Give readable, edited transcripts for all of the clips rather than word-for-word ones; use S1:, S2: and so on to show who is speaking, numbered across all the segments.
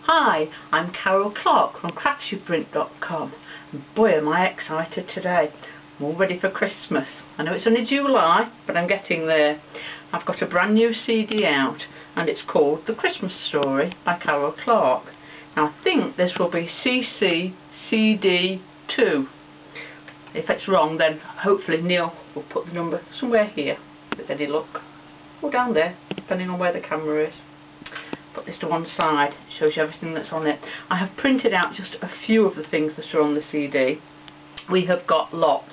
S1: Hi, I'm Clarke from Craftsuprint.com, and boy am I excited today. I'm all ready for Christmas. I know it's only July, but I'm getting there. I've got a brand new CD out, and it's called The Christmas Story by Clarke. Now I think this will be CCCD2. If it's wrong, then hopefully Neil will put the number somewhere here with any luck, or down there, depending on where the camera is. Put this to one side, it shows you everything that's on it. I have printed out just a few of the things that are on the CD. We have got lots.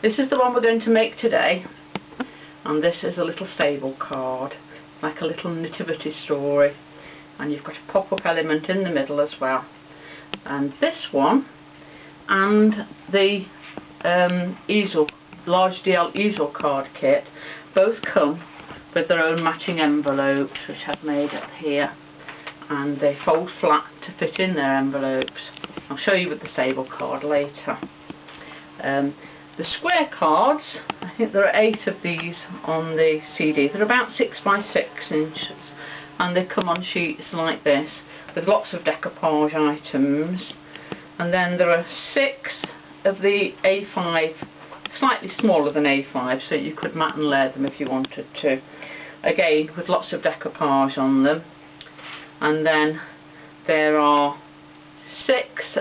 S1: This is the one we're going to make today, and this is a little stable card, like a little nativity story, and you've got a pop-up element in the middle as well. And this one and the large DL easel card kit both come with their own matching envelopes, which I've made up here, and they fold flat to fit in their envelopes. I'll show you with the stable card later. The square cards, I think there are 8 of these on the CD. They're about 6 by 6 inches, and they come on sheets like this with lots of decoupage items. And then there are 6 of the A5, slightly smaller than A5, so you could mat and layer them if you wanted to. Again, with lots of decoupage on them. And then there are 6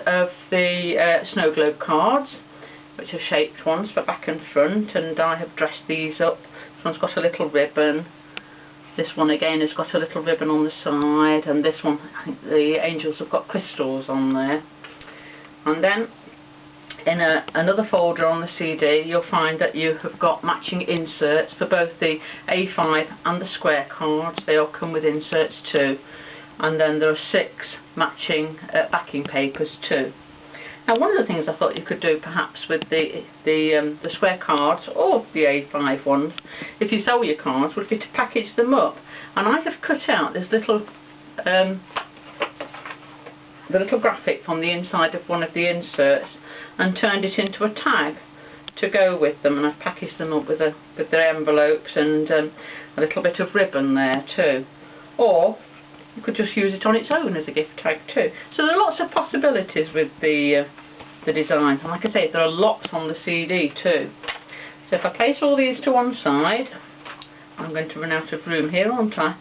S1: of the snow globe cards, which are shaped ones for back and front, and I have dressed these up. This one's got a little ribbon. This one again has got a little ribbon on the side, and this one, I think the angels have got crystals on there. And then in another folder on the CD, you'll find that you have got matching inserts for both the A5 and the square cards. They all come with inserts too. And then there are 6 matching backing papers too. Now, one of the things I thought you could do perhaps with the square cards or the A5 ones, if you sell your cards, would be to package them up. And I have cut out this little the little graphic on the inside of one of the inserts and turned it into a tag to go with them, and I've packaged them up with their envelopes and a little bit of ribbon there too. Or you could just use it on its own as a gift tag too. So there are lots of possibilities with the designs, and like I say, there are lots on the CD too. So if I place all these to one side, I'm going to run out of room here, aren't I?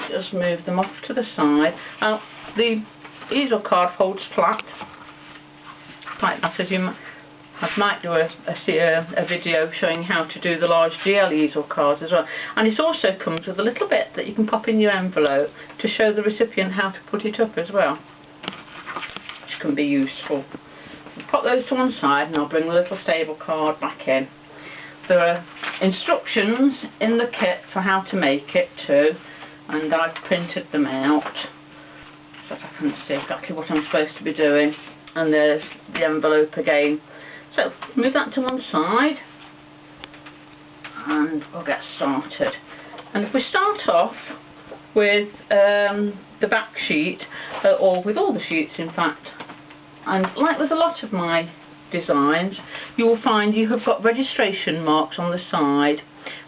S1: Just move them off to the side. Now the easel card folds flat like that, as I might do a video showing how to do the large GL easel cards as well. And it also comes with a little bit that you can pop in your envelope to show the recipient how to put it up as well, which can be useful. I'll pop those to one side, and I'll bring the little stable card back in. There are instructions in the kit for how to make it too, and I've printed them out so that I can see exactly what I'm supposed to be doing. And there's the envelope again. So move that to one side, and we'll get started. And if we start off with the back sheet, or with all the sheets in fact, and like with a lot of my designs, you will find you have got registration marks on the side,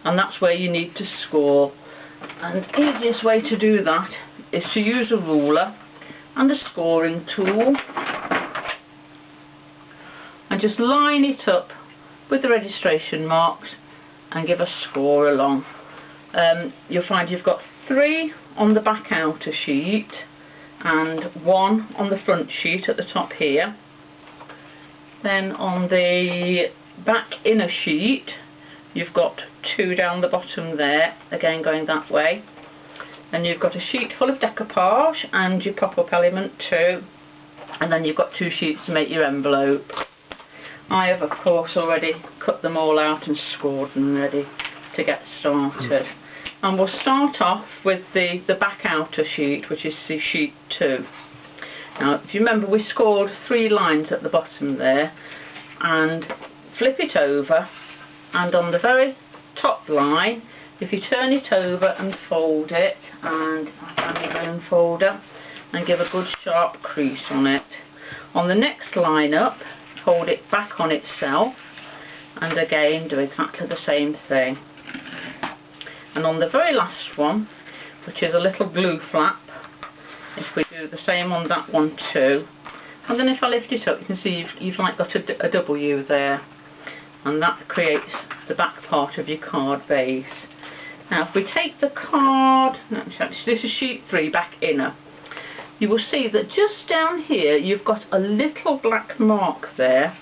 S1: and that's where you need to score. And the easiest way to do that is to use a ruler and a scoring tool, and just line it up with the registration marks and give a score along. You'll find you've got 3 on the back outer sheet and 1 on the front sheet at the top here. Then on the back inner sheet you've got 2 down the bottom there, again going that way. And you've got a sheet full of decoupage and your pop-up element too. And then you've got 2 sheets to make your envelope. I have of course already cut them all out and scored them ready to get started. And we'll start off with the back outer sheet, which is the sheet 2. Now if you remember, we scored 3 lines at the bottom there, and flip it over, and on the very top line, if you turn it over and fold it, and I find my own folder, and give a good sharp crease on it. On the next line up, fold it back on itself, and again do exactly the same thing. And on the very last one, which is a little glue flap, if we do the same on that one too, and then if I lift it up, you can see you've like got a W there, and that creates the back part of your card base. Now if we take the card, this is sheet 3, back inner, you will see that just down here you've got a little black mark there,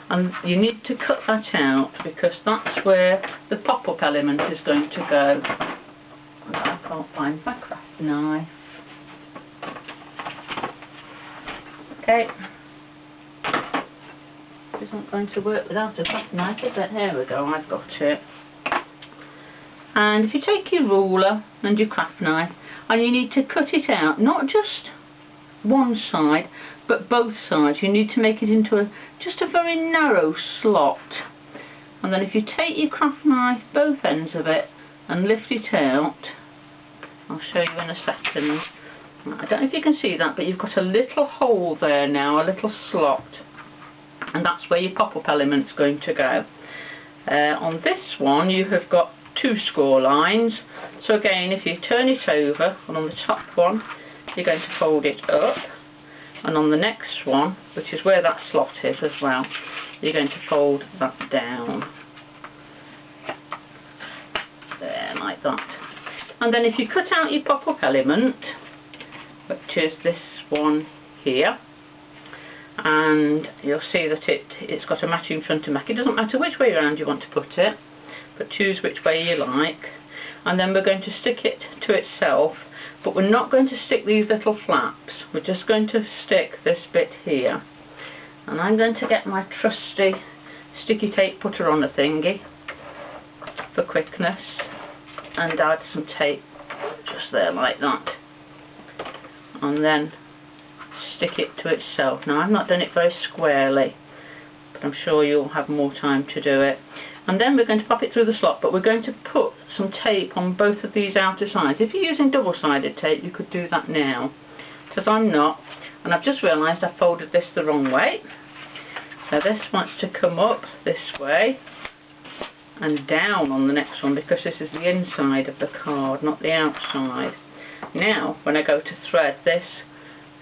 S1: and you need to cut that out because that's where the pop-up element is going to go. I can't find my craft knife. Okay. This isn't going to work without a craft knife, is it? Here we go, I've got it. And if you take your ruler and your craft knife, and you need to cut it out, not just one side, but both sides. You need to make it into just a very narrow slot. And then if you take your craft knife, both ends of it, and lift it out, I'll show you in a second. I don't know if you can see that, but you've got a little hole there now, a little slot, and that's where your pop-up element's going to go. On this one you have got 2 score lines, so again if you turn it over, and on the top one you're going to fold it up, and on the next one, which is where that slot is as well, you're going to fold that down. There, like that. And then if you cut out your pop-up element, which is this one here, and you'll see that it's got a matching front and back. It doesn't matter which way around you want to put it, but choose which way you like. And then we're going to stick it to itself, but we're not going to stick these little flaps. We're just going to stick this bit here. And I'm going to get my trusty sticky tape putter on a thingy for quickness, and add some tape just there like that, and then stick it to itself. Now I've not done it very squarely, but I'm sure you'll have more time to do it. And then we're going to pop it through the slot, but we're going to put some tape on both of these outer sides. If you're using double-sided tape, you could do that now, because I'm not, and I've just realised I folded this the wrong way. So this wants to come up this way and down on the next one, because this is the inside of the card, not the outside. Now when I go to thread this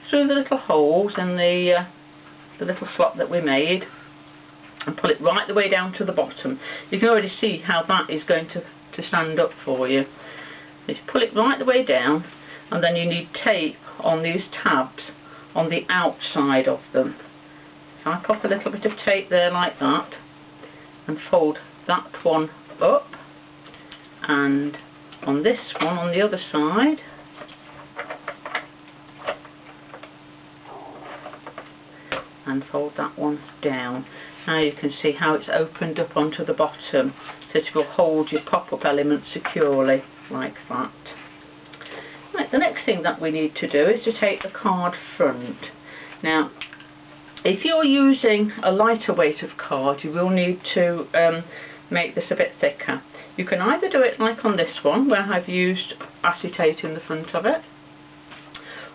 S1: through the little holes in the little slot that we made, and pull it right the way down to the bottom, you can already see how that is going to stand up for you. Just pull it right the way down, and then you need tape on these tabs on the outside of them. So I pop a little bit of tape there like that, and fold that one up, and on this one on the other side, and fold that one down. Now you can see how it's opened up onto the bottom, so it will hold your pop-up element securely like that. Right, the next thing that we need to do is to take the card front. Now if you're using a lighter weight of card, you will need to make this a bit thicker. You can either do it like on this one, where I've used acetate in the front of it,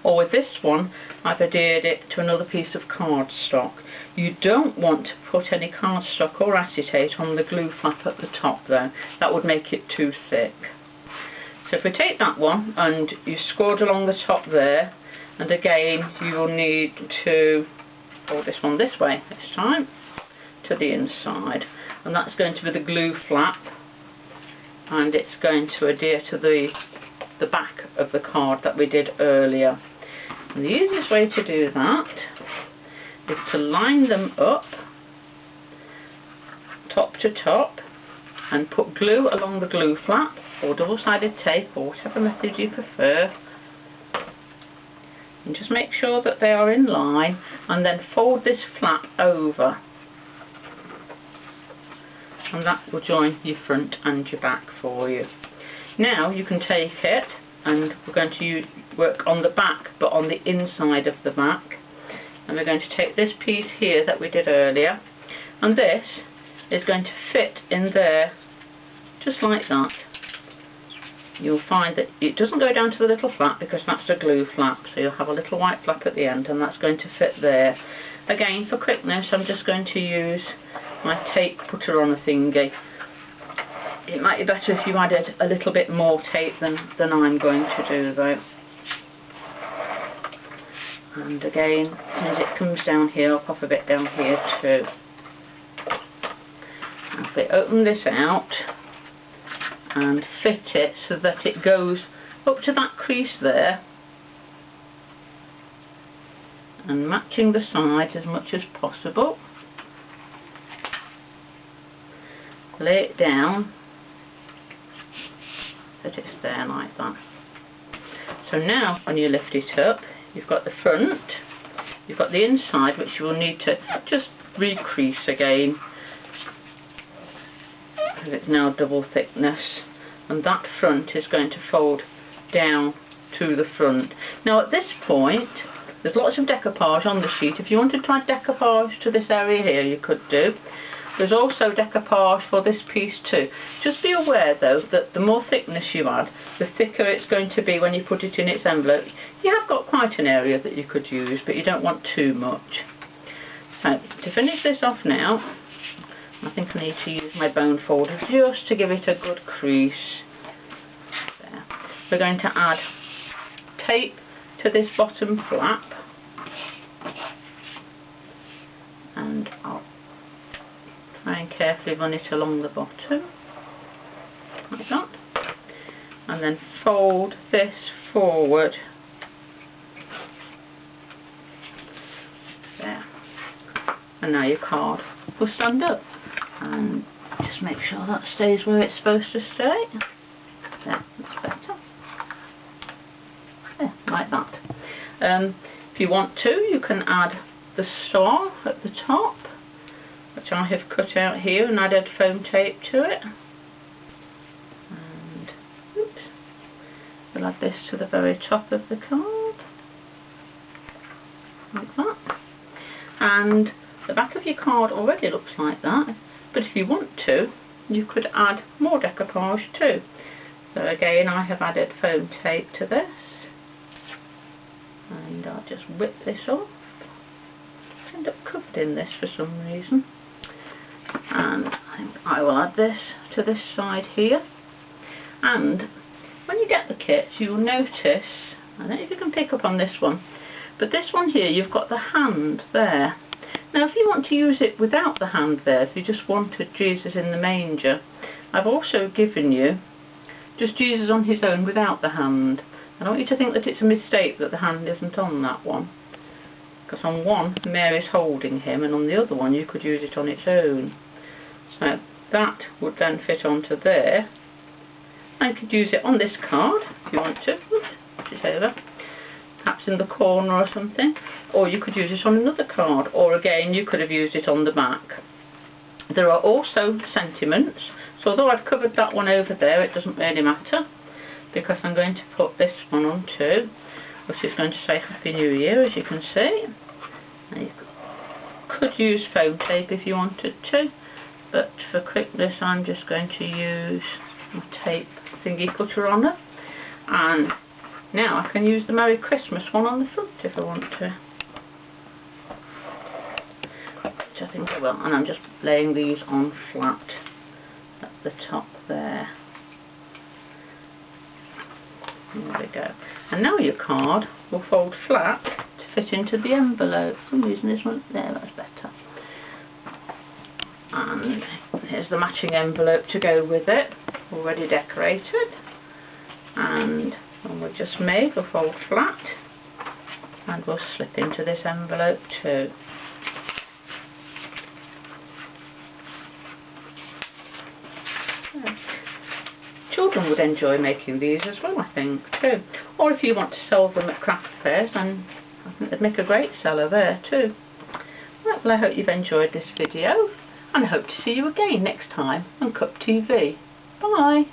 S1: or with this one I've adhered it to another piece of cardstock. You don't want to put any cardstock or acetate on the glue flap at the top though, that would make it too thick. So if we take that one and you scored along the top there, and again you will need to fold this one this way this time to the inside, and that's going to be the glue flap, and it's going to adhere to the back of the card that we did earlier. And the easiest way to do that is to line them up top to top and put glue along the glue flap, or double-sided tape, or whatever method you prefer, and just make sure that they are in line, and then fold this flap over, and that will join your front and your back for you. Now you can take it, and we're going to work on the back, but on the inside of the back, and we're going to take this piece here that we did earlier, and this is going to fit in there just like that. You'll find that it doesn't go down to the little flap because that's a glue flap, so you'll have a little white flap at the end, and that's going to fit there. Again, for quickness, I'm just going to use my tape putter on a thingy. It might be better if you added a little bit more tape than I'm going to do though. And again, as it comes down here, I'll pop a bit down here too. And if we open this out and fit it so that it goes up to that crease there, and matching the sides as much as possible. Lay it down so that it's there like that. So now when you lift it up, you've got the front, you've got the inside, which you will need to just recrease again because it's now double thickness, and that front is going to fold down to the front. Now at this point there's lots of decoupage on the sheet. If you wanted to add decoupage to this area here, you could do. There's also decoupage for this piece too. Just be aware though that the more thickness you add, the thicker it's going to be when you put it in its envelope. You have got quite an area that you could use, but you don't want too much. So to finish this off now, I think I need to use my bone folder just to give it a good crease. There. We're going to add tape to this bottom flap, and I'll try and carefully run it along the bottom like that, and then fold this forward there, and now your card will stand up. And just make sure that stays where it's supposed to stay. There, that's better. Yeah, like that. If you want to, you can add the star at the top, which I have cut out here, and added foam tape to it. And oops, we'll add this to the very top of the card, like that. And the back of your card already looks like that, but if you want to, you could add more decoupage too. So again, I have added foam tape to this, and I'll just whip this off. I end up covered in this for some reason, and I will add this to this side here. And when you get the kit, you'll notice, I don't know if you can pick up on this one, but this one here, you've got the hand there. Now if you want to use it without the hand there, if you just wanted Jesus in the manger, I've also given you just Jesus on his own without the hand. I don't want you to think that it's a mistake that the hand isn't on that one, because on one Mary's holding him, and on the other one you could use it on its own. So that would then fit onto there, and you could use it on this card if you want to. Oops, it's over. Perhaps in the corner or something, or you could use it on another card, or again you could have used it on the back. There are also sentiments, so although I've covered that one over there, it doesn't really matter, because I'm going to put this one on too, which is going to say Happy New Year, as you can see. Now you could use foam tape if you wanted to, but for quickness I'm just going to use my tape thingy cutter on it. And now I can use the Merry Christmas one on the front if I want to, which I think I will. And I'm just laying these on flat at the top there. There we go. And now your card will fold flat to fit into the envelope. For some reason this one, there, that's better. And here's the matching envelope to go with it, already decorated. And when we're just made, we'll fold flat and we'll slip into this envelope too. Children would enjoy making these as well, I think, too. Or if you want to sell them at craft fairs, then I think they'd make a great seller there too. Well, I hope you've enjoyed this video, and I hope to see you again next time on Cup TV. Bye!